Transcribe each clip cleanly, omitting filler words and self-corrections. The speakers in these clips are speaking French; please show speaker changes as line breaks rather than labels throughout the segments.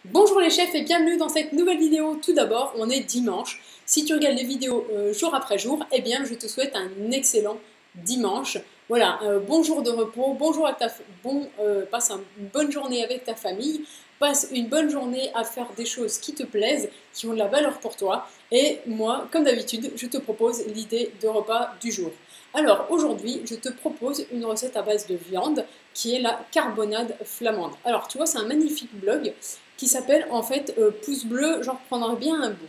Bonjour les chefs et bienvenue dans cette nouvelle vidéo. Tout d'abord, on est dimanche. Si tu regardes les vidéos jour après jour, eh bien je te souhaite un excellent dimanche. Voilà, bon jour de repos, bonjour à passe une bonne journée avec ta famille, passe une bonne journée à faire des choses qui te plaisent, qui ont de la valeur pour toi. Et moi, comme d'habitude, je te propose l'idée de repas du jour. Alors aujourd'hui, je te propose une recette à base de viande qui est la carbonade flamande. Alors tu vois, c'est un magnifique blog qui s'appelle en fait pouce bleu, j'en reprendrai bien un bout.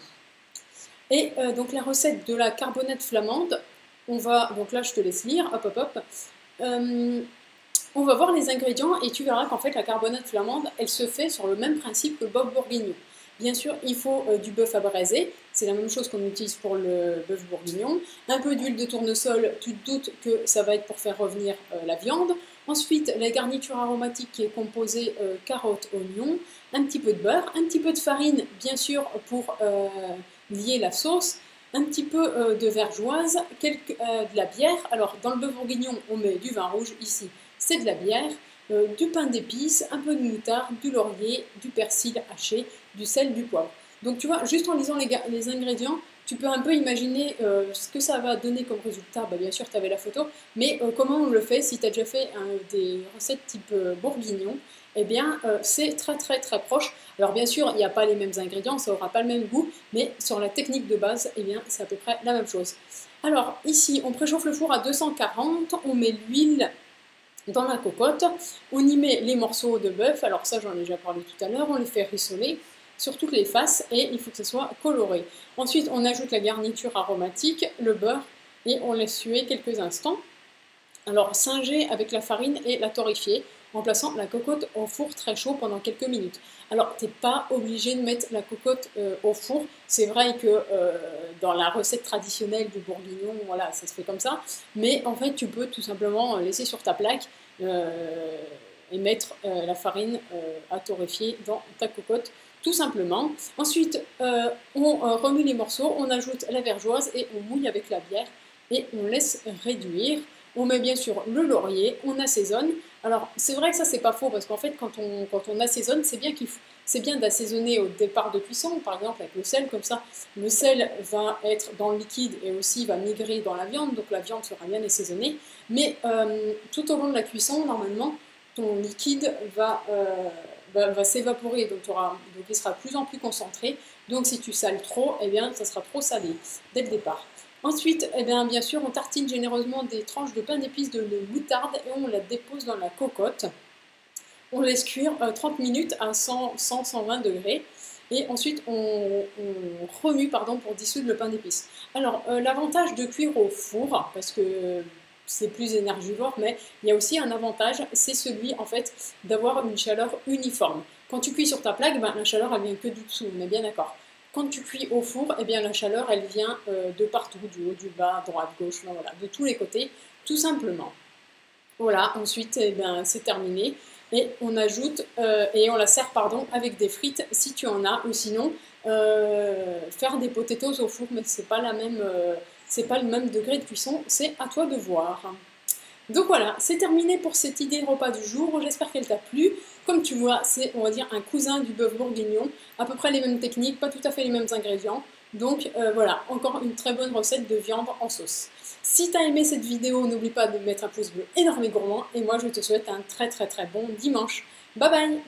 Et donc la recette de la carbonade flamande, donc là je te laisse lire, hop hop hop. On va voir les ingrédients et tu verras qu'en fait la carbonade flamande, elle se fait sur le même principe que le bœuf bourguignon. Bien sûr, il faut du bœuf à braiser, c'est la même chose qu'on utilise pour le bœuf bourguignon. Un peu d'huile de tournesol, tu te doutes que ça va être pour faire revenir la viande. Ensuite, la garniture aromatique qui est composée carottes, oignons, un petit peu de beurre, un petit peu de farine, bien sûr, pour lier la sauce, un petit peu de vergeoise, de la bière. Alors, dans le bœuf bourguignon, on met du vin rouge, ici, c'est de la bière, du pain d'épices, un peu de moutarde, du laurier, du persil haché, du sel, du poivre. Donc, tu vois, juste en lisant les ingrédients, tu peux un peu imaginer ce que ça va donner comme résultat. Bah, bien sûr, tu avais la photo, mais comment on le fait? Si tu as déjà fait des recettes type bourguignon, eh bien, c'est très très très proche. Alors bien sûr, il n'y a pas les mêmes ingrédients, ça n'aura pas le même goût, mais sur la technique de base, eh bien, c'est à peu près la même chose. Alors ici, on préchauffe le four à 240, on met l'huile dans la cocotte, on y met les morceaux de bœuf, alors ça j'en ai déjà parlé tout à l'heure, on les fait rissoler sur toutes les faces et il faut que ce soit coloré. Ensuite, on ajoute la garniture aromatique, le beurre et on laisse suer quelques instants. Alors, singer avec la farine et la torréfier en plaçant la cocotte au four très chaud pendant quelques minutes. Alors, tu n'es pas obligé de mettre la cocotte au four. C'est vrai que dans la recette traditionnelle du bourguignon, voilà, ça se fait comme ça. Mais en fait, tu peux tout simplement laisser sur ta plaque et mettre la farine à torréfier dans ta cocotte, tout simplement. Ensuite, on remue les morceaux, on ajoute la vergeoise et on mouille avec la bière et on laisse réduire. On met bien sûr le laurier, on assaisonne. Alors c'est vrai que ça c'est pas faux parce qu'en fait quand on assaisonne, c'est bien d'assaisonner au départ de cuisson, par exemple avec le sel, comme ça le sel va être dans le liquide et aussi va migrer dans la viande, donc la viande sera bien assaisonnée. Mais tout au long de la cuisson, normalement, ton liquide va s'évaporer, donc il sera de plus en plus concentré. Donc si tu sales trop, eh bien ça sera trop salé dès le départ. Ensuite, eh bien sûr, on tartine généreusement des tranches de pain d'épices de moutarde et on la dépose dans la cocotte. On laisse cuire 30 minutes à 100-120 degrés. Et ensuite, on remue pour dissoudre le pain d'épices. Alors, l'avantage de cuire au four, parce que c'est plus énergivore, mais il y a aussi un avantage, c'est celui en fait d'avoir une chaleur uniforme. Quand tu cuis sur ta plaque, la chaleur elle vient que du dessous, on est bien d'accord. Quand tu cuis au four, eh bien, la chaleur, elle vient de partout, du haut, du bas, droite, gauche, voilà, de tous les côtés, tout simplement. Voilà, ensuite, eh bien, c'est terminé. Et on ajoute, et on la sert, avec des frites, si tu en as, ou sinon, faire des potatoes au four, mais c'est pas c'est pas le même degré de cuisson, c'est à toi de voir. Donc voilà, c'est terminé pour cette idée de repas du jour. J'espère qu'elle t'a plu. Comme tu vois, c'est, on va dire, un cousin du bœuf bourguignon. À peu près les mêmes techniques, pas tout à fait les mêmes ingrédients. Donc voilà, encore une très bonne recette de viande en sauce. Si tu as aimé cette vidéo, n'oublie pas de mettre un pouce bleu énorme et gourmand. Et moi, je te souhaite un très très très bon dimanche. Bye bye!